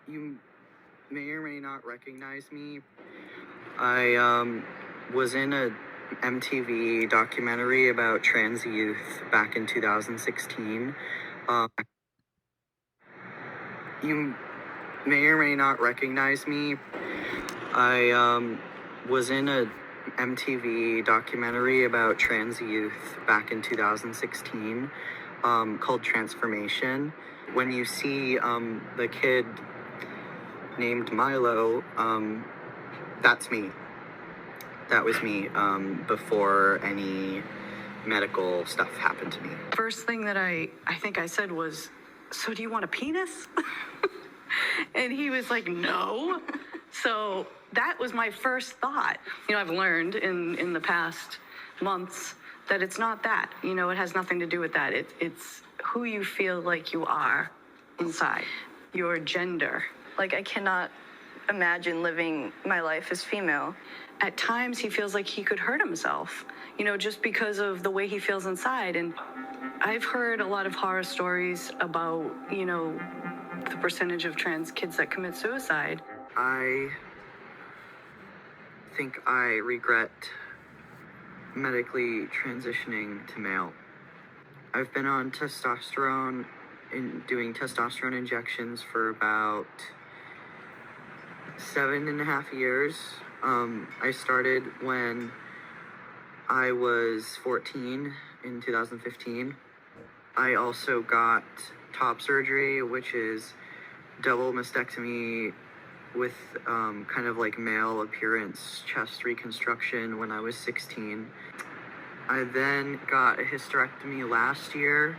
You may or may not recognize me. I was in a MTV documentary about trans youth back in 2016. You may or may not recognize me. I was in a MTV documentary about trans youth back in 2016 called Transformation. When you see the kid named Milo, that's me. That was me before any medical stuff happened to me. First thing that I think I said was, "So do you want a penis?" And he was like, "No." So that was my first thought. I've learned in the past months that it's not that. It has nothing to do with that. It's who you feel like you are inside, your gender. Like, I cannot imagine living my life as female. At times he feels like he could hurt himself, just because of the way he feels inside. And I've heard a lot of horror stories about, the percentage of trans kids that commit suicide. I think I regret medically transitioning to male. I've been on testosterone and doing testosterone injections for about 7.5 years. I started when I was 14 in 2015. I also got top surgery, which is double mastectomy with kind of like male appearance chest reconstruction when I was 16. I then got a hysterectomy last year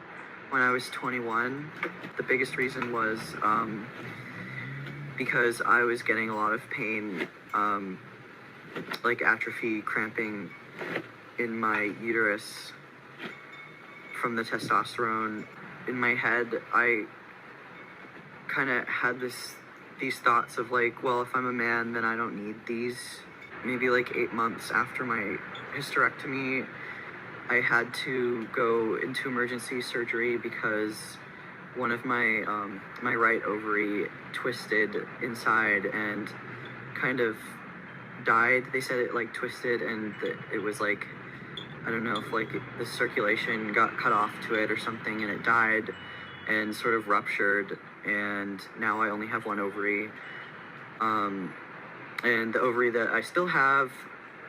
when I was 21. The biggest reason was because I was getting a lot of pain, like atrophy, cramping in my uterus from the testosterone. In my head, I kind of had these thoughts of like, well, if I'm a man, then I don't need these. Maybe like 8 months after my hysterectomy, I had to go into emergency surgery because one of my my right ovary twisted inside and kind of died. They said it like twisted and it was like, I don't know if like the circulation got cut off to it or something, and it died and sort of ruptured, and now I only have one ovary. And the ovary that I still have,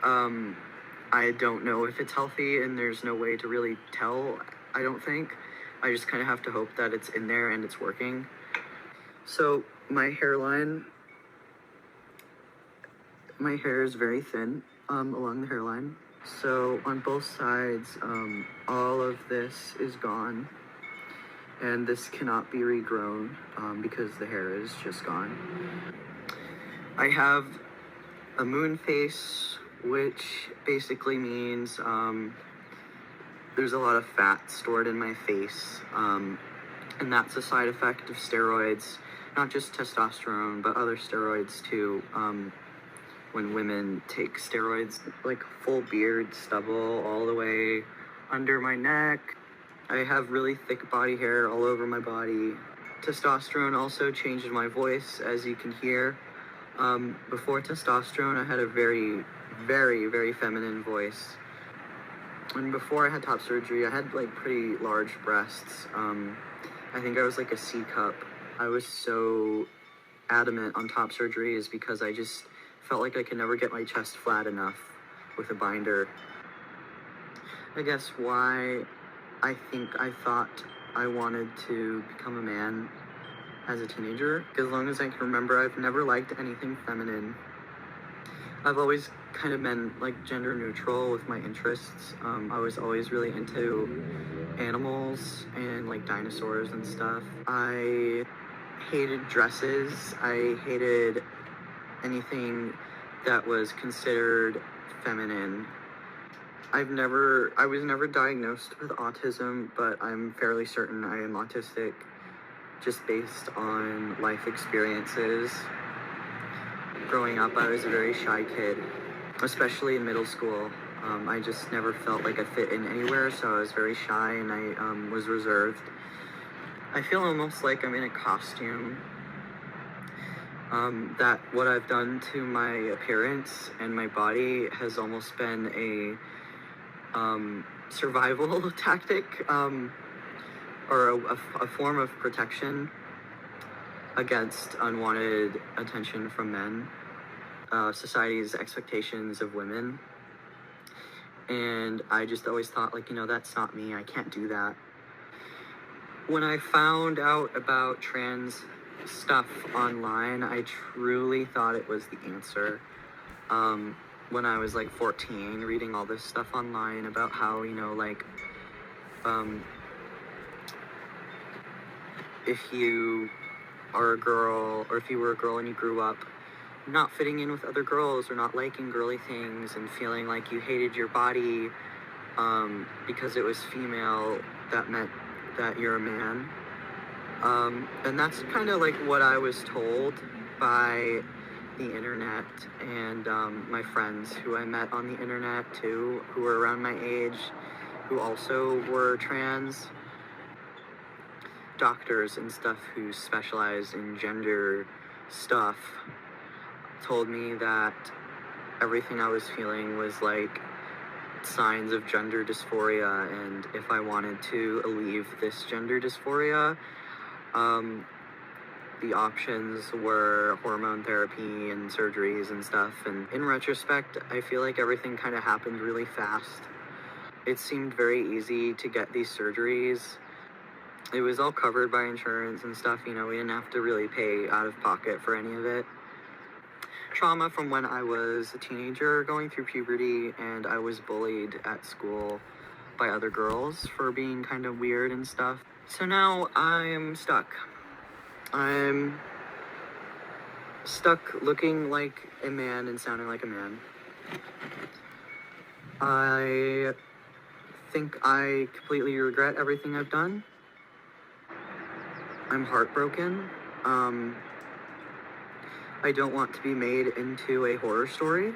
I don't know if it's healthy, and there's no way to really tell, I don't think. I just kind of have to hope that it's in there and it's working. So my hairline, my hair is very thin along the hairline. So on both sides, all of this is gone, and this cannot be regrown because the hair is just gone. I have a moon face, which basically means there's a lot of fat stored in my face, and that's a side effect of steroids, not just testosterone, but other steroids too. When women take steroids, like full beard, stubble all the way under my neck. I have really thick body hair all over my body. Testosterone also changes my voice, as you can hear. Before testosterone, I had a very, very, very feminine voice. And before I had top surgery, I had like pretty large breasts. I think I was like a C cup. I was so adamant on top surgery is because I just felt like I could never get my chest flat enough with a binder. I guess why I think I thought I wanted to become a man as a teenager. As long as I can remember, I've never liked anything feminine. I've always kind of been like gender neutral with my interests. I was always really into animals and like dinosaurs and stuff. I hated dresses. I hated anything that was considered feminine. I was never diagnosed with autism, but I'm fairly certain I am autistic just based on life experiences. Growing up, I was a very shy kid, especially in middle school. I just never felt like I fit in anywhere, so I was very shy and I was reserved. I feel almost like I'm in a costume. that what I've done to my appearance and my body has almost been a survival tactic, or a form of protection against unwanted attention from men, society's expectations of women. And I just always thought, like, that's not me. I can't do that. When I found out about trans stuff online, I truly thought it was the answer. When I was like 14, reading all this stuff online about how, if you are a girl, or if you were a girl and you grew up not fitting in with other girls or not liking girly things and feeling like you hated your body because it was female, that meant that you're a man. And that's kind of like what I was told by the internet and my friends who I met on the internet too, who were around my age, who also were trans. Doctors and stuff who specialize in gender stuff told me that everything I was feeling was like signs of gender dysphoria, and if I wanted to alleviate this gender dysphoria, the options were hormone therapy and surgeries and stuff. And in retrospect, I feel like everything kind of happened really fast. It seemed very easy to get these surgeries. It was all covered by insurance and stuff, we didn't have to really pay out of pocket for any of it. Trauma from when I was a teenager going through puberty, and I was bullied at school by other girls for being kind of weird and stuff. So now I'm stuck. I'm stuck looking like a man and sounding like a man. I think I completely regret everything I've done. I'm heartbroken. I don't want to be made into a horror story.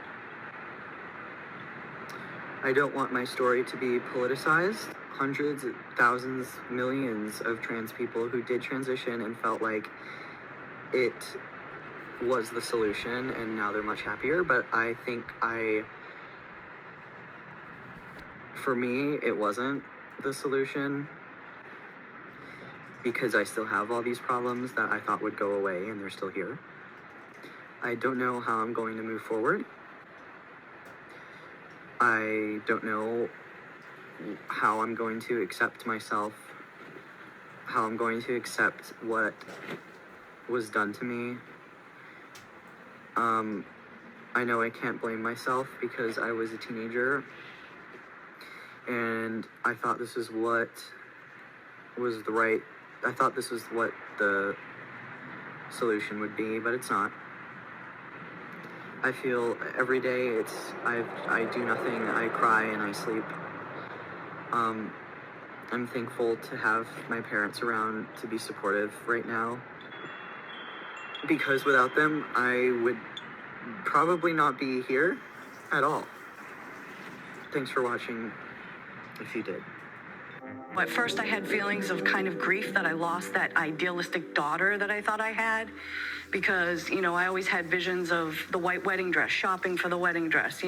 I don't want my story to be politicized. Hundreds, thousands, millions of trans people who did transition and felt like it was the solution, and now they're much happier. But I think for me, it wasn't the solution, because I still have all these problems that I thought would go away, and they're still here. I don't know how I'm going to move forward. I don't know how I'm going to accept myself, how I'm going to accept what was done to me. I know I can't blame myself because I was a teenager, and I thought this is what was I thought this was what the solution would be, but it's not. I feel every day I do nothing, I cry and I sleep. I'm thankful to have my parents around to be supportive right now, because without them, I would probably not be here at all. Thanks for watching, if you did. At first, I had feelings of kind of grief that I lost that idealistic daughter that I thought I had, because, I always had visions of the white wedding dress, shopping for the wedding dress,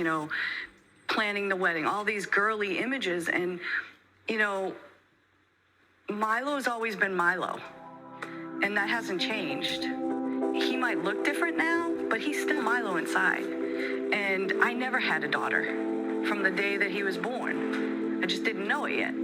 planning the wedding, all these girly images. And, Milo's always been Milo, and that hasn't changed. He might look different now, but he's still Milo inside. And I never had a daughter from the day that he was born. I just didn't know it yet.